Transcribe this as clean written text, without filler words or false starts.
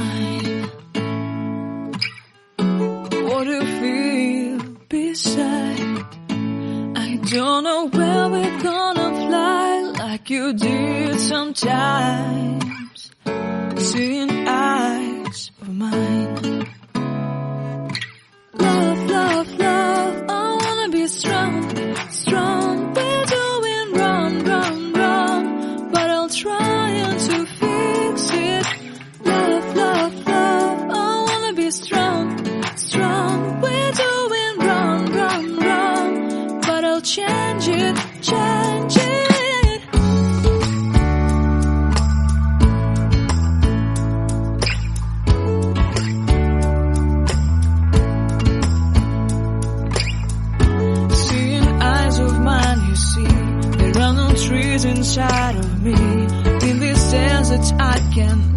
mine. What do you feel beside? I don't know where we're gonna fly like you did sometimes. Seeing eyes of mine. Love, love, love, I wanna be strong, strong. We're doing wrong, wrong, wrong, but I'll try to fix it. Love, love, love, I wanna be strong, strong. We're doing wrong, wrong, wrong, but I'll change it, change it. Trees inside of me, in this desert I can